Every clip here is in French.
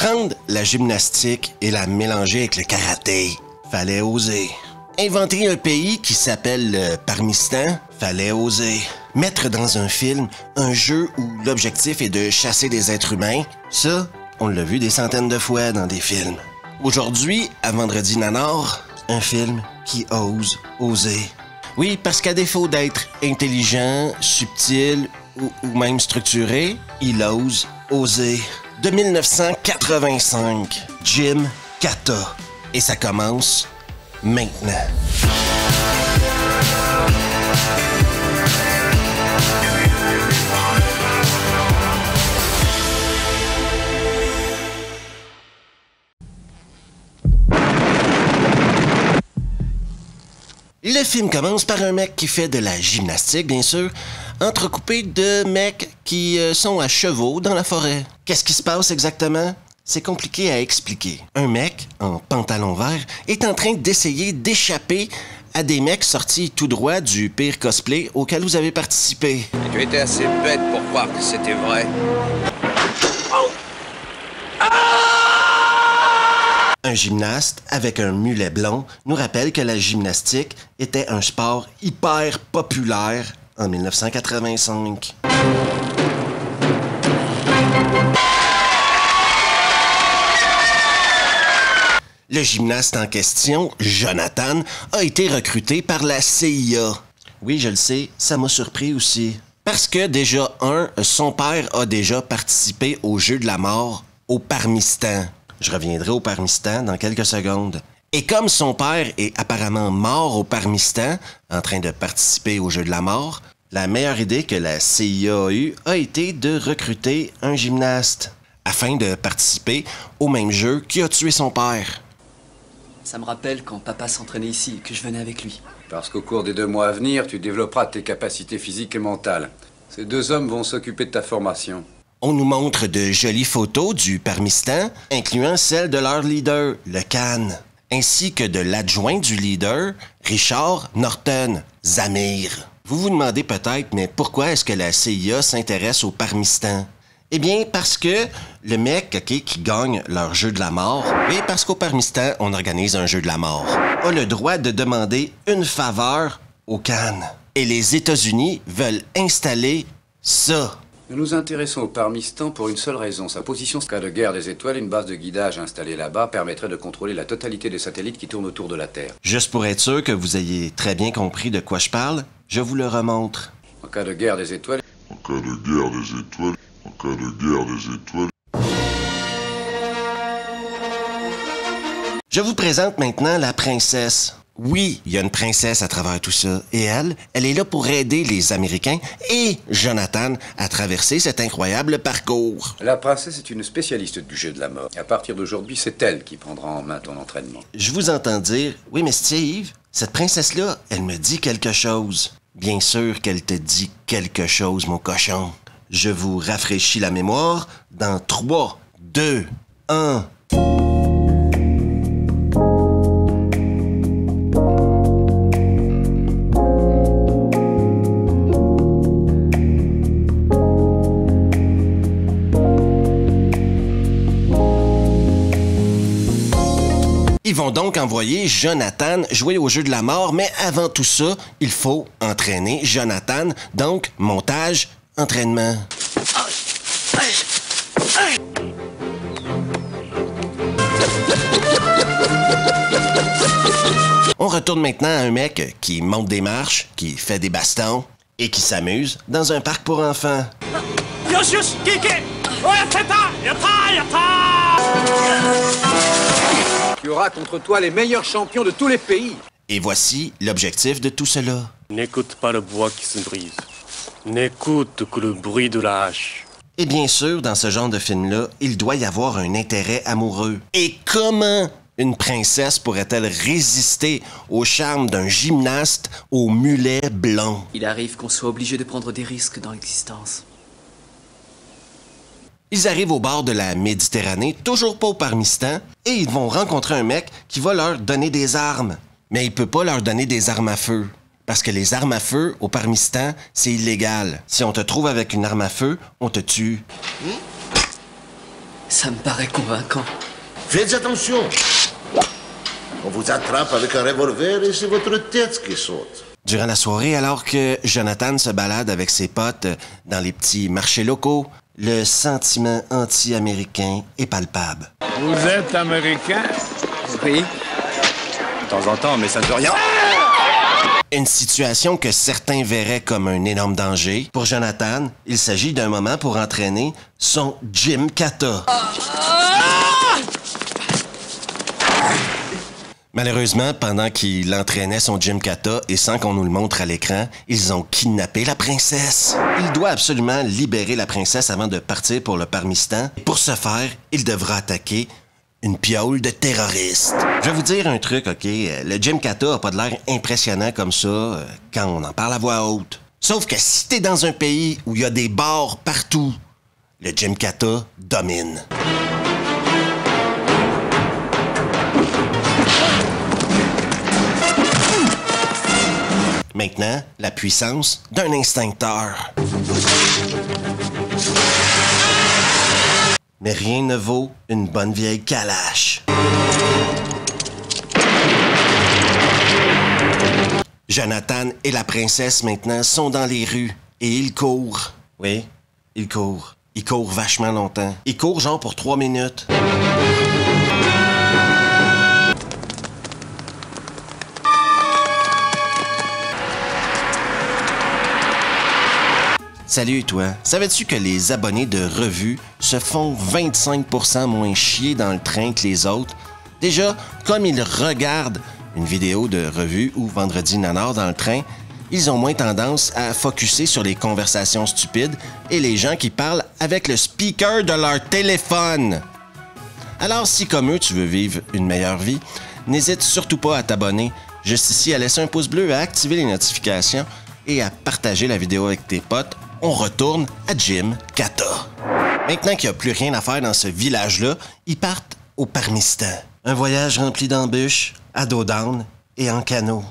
Prendre la gymnastique et la mélanger avec le karaté, fallait oser. Inventer un pays qui s'appelle le Parmistan, fallait oser. Mettre dans un film un jeu où l'objectif est de chasser des êtres humains, ça, on l'a vu des centaines de fois dans des films. Aujourd'hui, à Vendredi Nanar, un film qui ose oser. Oui, parce qu'à défaut d'être intelligent, subtil ou même structuré, il ose oser. De 1985, Jim Kata. Et ça commence maintenant. Le film commence par un mec qui fait de la gymnastique, bien sûr, entrecoupé de mecs qui sont à chevaux dans la forêt. Qu'est-ce qui se passe exactement? C'est compliqué à expliquer. Un mec, en pantalon vert, est en train d'essayer d'échapper à des mecs sortis tout droit du pire cosplay auquel vous avez participé. Tu étais assez bête pour croire que c'était vrai. Un gymnaste avec un mulet blond nous rappelle que la gymnastique était un sport hyper populaire en 1985. Le gymnaste en question, Jonathan, a été recruté par la CIA. Oui, je le sais, ça m'a surpris aussi. Parce que déjà, son père a déjà participé au jeu de la mort au Parmistan. Je reviendrai au Parmistan dans quelques secondes. Et comme son père est apparemment mort au Parmistan, en train de participer au jeu de la mort, la meilleure idée que la CIA a eue a été de recruter un gymnaste afin de participer au même jeu qui a tué son père. Ça me rappelle quand papa s'entraînait ici et que je venais avec lui. Parce qu'au cours des 2 mois à venir, tu développeras tes capacités physiques et mentales. Ces 2 hommes vont s'occuper de ta formation. On nous montre de jolies photos du Parmistan, incluant celle de leur leader, le Khan, ainsi que de l'adjoint du leader, Richard Norton, Zamir. Vous vous demandez peut-être, mais pourquoi est-ce que la CIA s'intéresse au Parmistan? Eh bien, parce que le mec qui gagne leur jeu de la mort, et parce qu'au Parmistan, on organise un jeu de la mort, a le droit de demander une faveur au Khan. Et les États-Unis veulent installer ça. Nous nous intéressons au Parmistan pour une seule raison. Sa position, en cas de guerre des étoiles, une base de guidage installée là-bas permettrait de contrôler la totalité des satellites qui tournent autour de la Terre. Juste pour être sûr que vous ayez très bien compris de quoi je parle, je vous le remontre. En cas de guerre des étoiles... En cas de guerre des étoiles... En cas de guerre des étoiles... Je vous présente maintenant la princesse. Oui, il y a une princesse à travers tout ça. Et elle est là pour aider les Américains et Jonathan à traverser cet incroyable parcours. La princesse est une spécialiste du jeu de la mort. À partir d'aujourd'hui, c'est elle qui prendra en main ton entraînement. Je vous entends dire, oui mais Steve, cette princesse-là, elle me dit quelque chose. Bien sûr qu'elle te dit quelque chose, mon cochon. Je vous rafraîchis la mémoire dans 3, 2, 1... Ils vont donc envoyer Jonathan jouer au jeu de la mort, mais avant tout ça, il faut entraîner Jonathan, donc montage, entraînement. On retourne maintenant à un mec qui monte des marches, qui fait des bastons et qui s'amuse dans un parc pour enfants. Tu auras contre toi les meilleurs champions de tous les pays. Et voici l'objectif de tout cela. N'écoute pas le bois qui se brise. N'écoute que le bruit de la hache. Et bien sûr, dans ce genre de film-là, il doit y avoir un intérêt amoureux. Et comment une princesse pourrait-elle résister au charme d'un gymnaste au mulet blond? Il arrive qu'on soit obligé de prendre des risques dans l'existence. Ils arrivent au bord de la Méditerranée, toujours pas au Parmistan, et ils vont rencontrer un mec qui va leur donner des armes. Mais il peut pas leur donner des armes à feu. Parce que les armes à feu, au Parmistan, c'est illégal. Si on te trouve avec une arme à feu, on te tue. Ça me paraît convaincant. Faites attention. On vous attrape avec un revolver et c'est votre tête qui saute. Durant la soirée, alors que Jonathan se balade avec ses potes dans les petits marchés locaux, le sentiment anti-américain est palpable. Vous êtes américain? Oui. De temps en temps, mais ça ne veut rien. Une situation que certains verraient comme un énorme danger. Pour Jonathan, il s'agit d'un moment pour entraîner son Gym Kata. Malheureusement, pendant qu'il entraînait son Gym Kata et sans qu'on nous le montre à l'écran, ils ont kidnappé la princesse. Il doit absolument libérer la princesse avant de partir pour le Parmistan. Pour ce faire, il devra attaquer une piole de terroristes. Je vais vous dire un truc, OK? Le Gym Kata a pas de l'air impressionnant comme ça quand on en parle à voix haute. Sauf que si t'es dans un pays où il y a des bars partout, le Gym Kata domine. Maintenant, la puissance d'un instincteur. Mais rien ne vaut une bonne vieille calache. Jonathan et la princesse maintenant sont dans les rues et ils courent. Oui, ils courent. Ils courent vachement longtemps. Ils courent genre pour 3 minutes. Salut toi, savais-tu que les abonnés de revues se font 25% moins chier dans le train que les autres? Déjà, comme ils regardent une vidéo de revue ou Vendredi Nanar dans le train, ils ont moins tendance à focusser sur les conversations stupides et les gens qui parlent avec le speaker de leur téléphone. Alors si comme eux tu veux vivre une meilleure vie, n'hésite surtout pas à t'abonner, juste ici à laisser un pouce bleu, à activer les notifications et à partager la vidéo avec tes potes. On retourne à Gym Kata. Maintenant qu'il n'y a plus rien à faire dans ce village-là, ils partent au Parmistan. Un voyage rempli d'embûches, à dos down et en canot.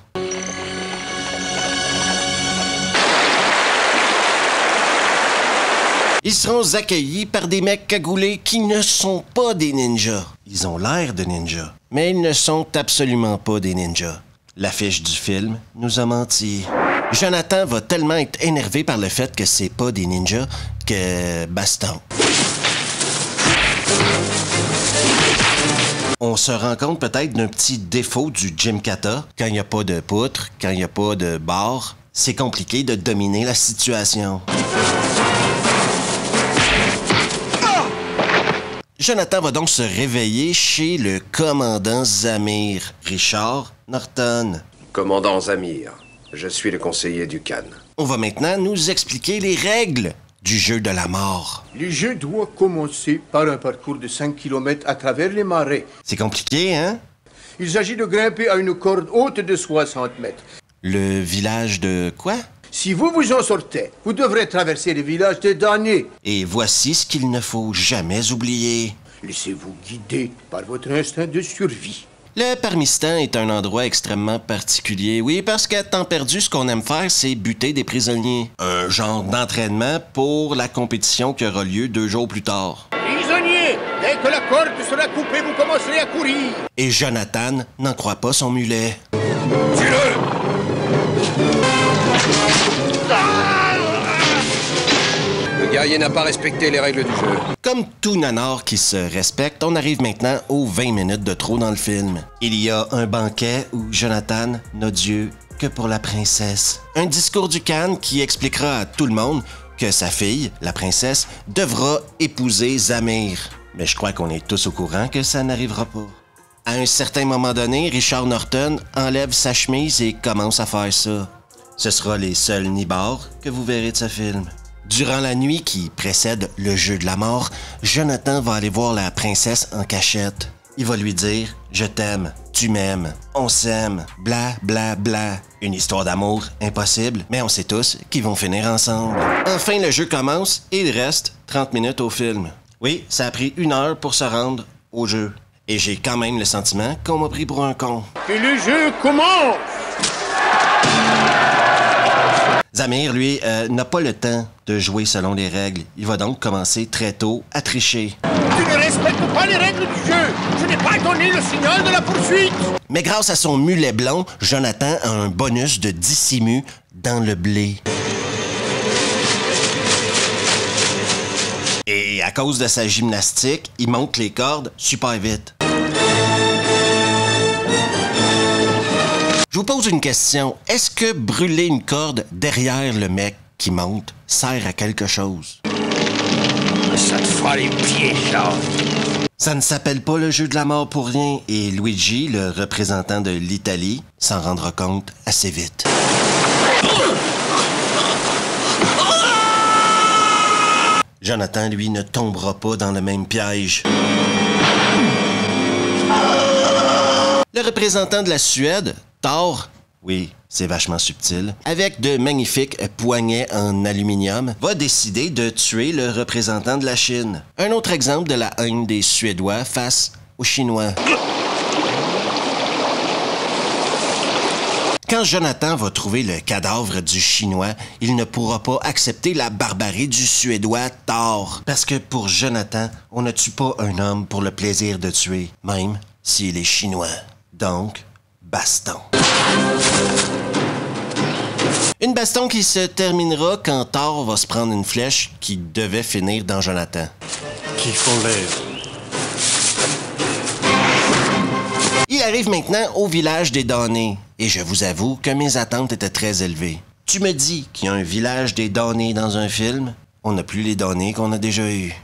Ils seront accueillis par des mecs cagoulés qui ne sont pas des ninjas. Ils ont l'air de ninjas, mais ils ne sont absolument pas des ninjas. L'affiche du film nous a menti. Jonathan va tellement être énervé par le fait que c'est pas des ninjas que baston. On se rend compte peut-être d'un petit défaut du Gym Kata. Quand il n'y a pas de poutre, quand il n'y a pas de barre, c'est compliqué de dominer la situation. Jonathan va donc se réveiller chez le commandant Zamir, Richard Norton. Commandant Zamir, je suis le conseiller du Khan. On va maintenant nous expliquer les règles du jeu de la mort. Le jeu doit commencer par un parcours de 5 km à travers les marais. C'est compliqué, hein? Il s'agit de grimper à une corde haute de 60 mètres. Le village de quoi? Si vous vous en sortez, vous devrez traverser le village des damnés. Et voici ce qu'il ne faut jamais oublier. Laissez-vous guider par votre instinct de survie. Le Parmistan est un endroit extrêmement particulier. Oui, parce qu'à temps perdu, ce qu'on aime faire, c'est buter des prisonniers. Un genre d'entraînement pour la compétition qui aura lieu 2 jours plus tard. Prisonniers, dès que la corde sera coupée, vous commencerez à courir. Et Jonathan n'en croit pas son mulet. Le guerrier n'a pas respecté les règles du jeu. Comme tout nanar qui se respecte, on arrive maintenant aux 20 minutes de trop dans le film. Il y a un banquet où Jonathan n'a Dieu que pour la princesse. Un discours du Khan qui expliquera à tout le monde que sa fille, la princesse, devra épouser Zamir. Mais je crois qu'on est tous au courant que ça n'arrivera pas. À un certain moment donné, Richard Norton enlève sa chemise et commence à faire ça. Ce sera les seuls nibards que vous verrez de ce film. Durant la nuit qui précède le jeu de la mort, Jonathan va aller voir la princesse en cachette. Il va lui dire « Je t'aime, tu m'aimes, on s'aime, bla bla bla ». Une histoire d'amour impossible, mais on sait tous qu'ils vont finir ensemble. Enfin, le jeu commence et il reste 30 minutes au film. Oui, ça a pris 1 heure pour se rendre au jeu. Et j'ai quand même le sentiment qu'on m'a pris pour un con. Et le jeu commence! Zamir, lui, n'a pas le temps de jouer selon les règles. Il va donc commencer très tôt à tricher. Tu ne respecte pas les règles du jeu. Je n'ai pas donné le signal de la poursuite. Mais grâce à son mulet blond, Jonathan a un bonus de 10 simus dans le blé. Et à cause de sa gymnastique, il monte les cordes super vite. Je vous pose une question. Est-ce que brûler une corde derrière le mec qui monte sert à quelque chose? Ça te fera les pieds, Charles. Ça ne s'appelle pas le jeu de la mort pour rien et Luigi, le représentant de l'Italie, s'en rendra compte assez vite. Jonathan, lui, ne tombera pas dans le même piège. Le représentant de la Suède, Thor, oui, c'est vachement subtil, avec de magnifiques poignets en aluminium, va décider de tuer le représentant de la Chine. Un autre exemple de la haine des Suédois face aux Chinois. Quand Jonathan va trouver le cadavre du Chinois, il ne pourra pas accepter la barbarie du Suédois Thor. Parce que pour Jonathan, on ne tue pas un homme pour le plaisir de tuer, même s'il est chinois. Donc, baston. Une baston qui se terminera quand Thor va se prendre une flèche qui devait finir dans Jonathan. Qui font l'air. Il arrive maintenant au village des damnés, et je vous avoue que mes attentes étaient très élevées. Tu me dis qu'il y a un village des damnés dans un film, on n'a plus les damnés qu'on a déjà eus.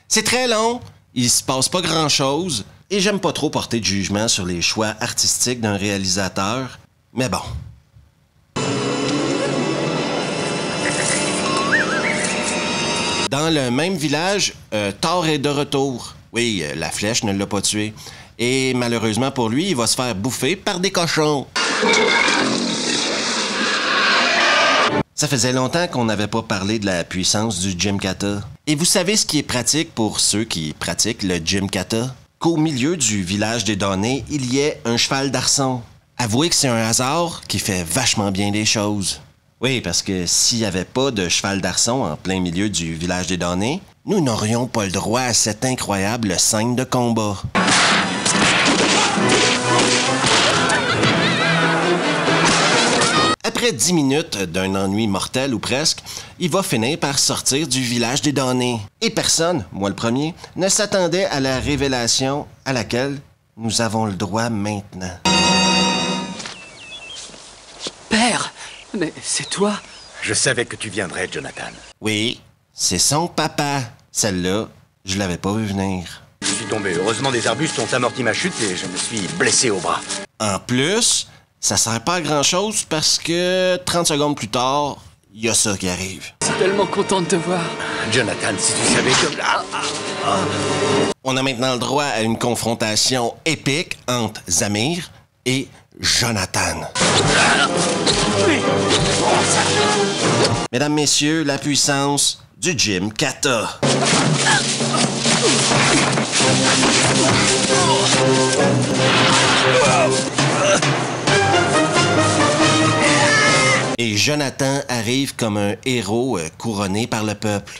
C'est très long, il se passe pas grand-chose, et j'aime pas trop porter de jugement sur les choix artistiques d'un réalisateur, mais bon. Dans le même village, Thor est de retour. Oui, la flèche ne l'a pas tué. Et malheureusement pour lui, il va se faire bouffer par des cochons. Ça faisait longtemps qu'on n'avait pas parlé de la puissance du Gymkata. Et vous savez ce qui est pratique pour ceux qui pratiquent le Gymkata? Qu'au milieu du village des damnés, il y ait un cheval d'arçon. Avouez que c'est un hasard qui fait vachement bien les choses. Oui, parce que s'il n'y avait pas de cheval d'arçon en plein milieu du village des damnés, nous n'aurions pas le droit à cette incroyable scène de combat. Après 10 minutes d'un ennui mortel ou presque, il va finir par sortir du village des damnés. Et personne, moi le premier, ne s'attendait à la révélation à laquelle nous avons le droit maintenant. Père! Mais c'est toi? Je savais que tu viendrais, Jonathan. Oui, c'est son papa. Celle-là, je l'avais pas vu venir. Je suis tombé. Heureusement, des arbustes ont amorti ma chute et je me suis blessé au bras. En plus, ça sert pas à grand-chose parce que 30 secondes plus tard, il y a ça qui arrive. Je suis tellement content de te voir. Jonathan, si tu savais comme... On a maintenant le droit à une confrontation épique entre Zamir et Jonathan. Mesdames, messieurs, la puissance du Gymkata. Et Jonathan arrive comme un héros couronné par le peuple.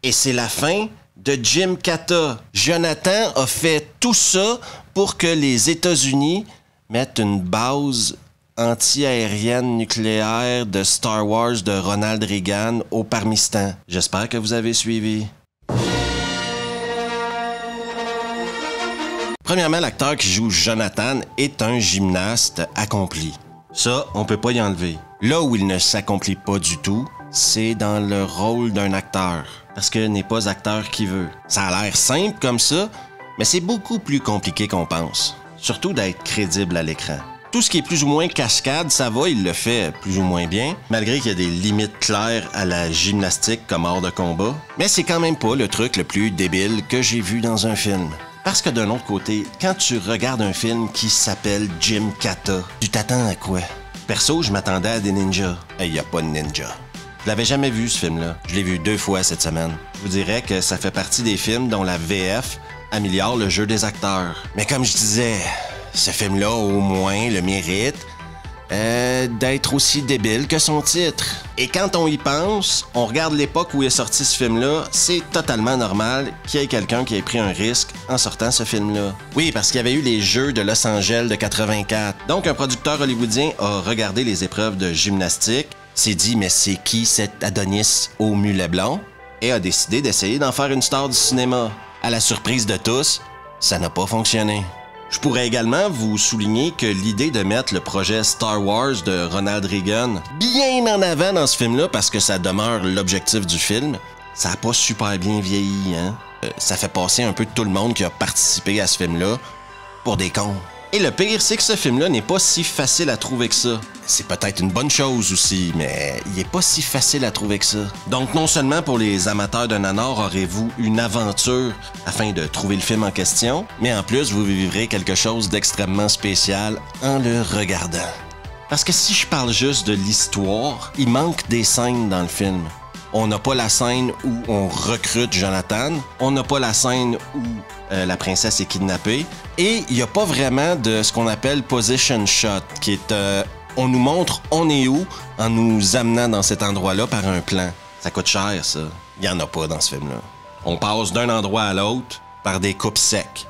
Et c'est la fin de Gymkata. Jonathan a fait tout ça pour que les États-Unis mettent une base anti-aérienne nucléaire de Star Wars de Ronald Reagan au Parmistan. J'espère que vous avez suivi. Premièrement, l'acteur qui joue Jonathan est un gymnaste accompli. Ça, on peut pas y enlever. Là où il ne s'accomplit pas du tout, c'est dans le rôle d'un acteur. Parce que n'est pas acteur qui veut. Ça a l'air simple comme ça, mais c'est beaucoup plus compliqué qu'on pense. Surtout d'être crédible à l'écran. Tout ce qui est plus ou moins cascade, ça va, il le fait plus ou moins bien, malgré qu'il y a des limites claires à la gymnastique comme art de combat. Mais c'est quand même pas le truc le plus débile que j'ai vu dans un film. Parce que d'un autre côté, quand tu regardes un film qui s'appelle Gymkata, tu t'attends à quoi? Perso, je m'attendais à des ninjas. Et il y a pas de ninja. Je l'avais jamais vu, ce film-là. Je l'ai vu 2 fois cette semaine. Je vous dirais que ça fait partie des films dont la VF améliore le jeu des acteurs. Mais comme je disais, ce film-là, au moins, le mérite d'être aussi débile que son titre. Et quand on y pense, on regarde l'époque où est sorti ce film-là, c'est totalement normal qu'il y ait quelqu'un qui ait pris un risque en sortant ce film-là. Oui, parce qu'il y avait eu les Jeux de Los Angeles de 84. Donc un producteur hollywoodien a regardé les épreuves de gymnastique, s'est dit mais c'est qui cet Adonis au mulet blond? Et a décidé d'essayer d'en faire une star du cinéma. À la surprise de tous, ça n'a pas fonctionné. Je pourrais également vous souligner que l'idée de mettre le projet Star Wars de Ronald Reagan bien en avant dans ce film-là, parce que ça demeure l'objectif du film, ça n'a pas super bien vieilli, hein? Ça fait passer un peu tout le monde qui a participé à ce film-là pour des cons. Et le pire, c'est que ce film-là n'est pas si facile à trouver que ça. C'est peut-être une bonne chose aussi, mais il est pas si facile à trouver que ça. Donc non seulement pour les amateurs de nanar aurez-vous une aventure afin de trouver le film en question, mais en plus vous vivrez quelque chose d'extrêmement spécial en le regardant. Parce que si je parle juste de l'histoire, il manque des scènes dans le film. On n'a pas la scène où on recrute Jonathan, on n'a pas la scène où la princesse est kidnappée, et il n'y a pas vraiment de ce qu'on appelle position shot, qui est on nous montre on est où en nous amenant dans cet endroit-là par un plan. Ça coûte cher, ça. Il n'y en a pas dans ce film-là. On passe d'un endroit à l'autre par des coupes secs.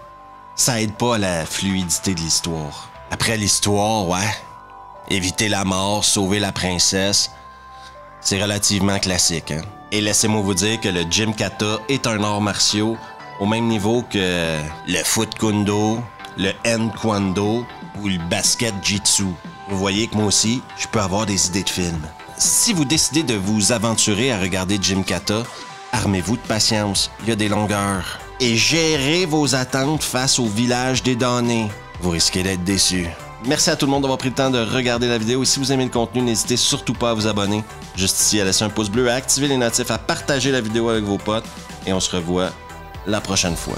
Ça aide pas à la fluidité de l'histoire. Après l'histoire, ouais, éviter la mort, sauver la princesse, c'est relativement classique, hein? Et laissez-moi vous dire que le Gymkata est un art martial au même niveau que le Foot Kundo, le Nkwando ou le Basket Jitsu. Vous voyez que moi aussi, je peux avoir des idées de films. Si vous décidez de vous aventurer à regarder Gymkata, armez-vous de patience, il y a des longueurs. Et gérez vos attentes face au village des damnés. Vous risquez d'être déçus. Merci à tout le monde d'avoir pris le temps de regarder la vidéo. Et si vous aimez le contenu, n'hésitez surtout pas à vous abonner. Juste ici, à laisser un pouce bleu, à activer les notifs, à partager la vidéo avec vos potes. Et on se revoit la prochaine fois.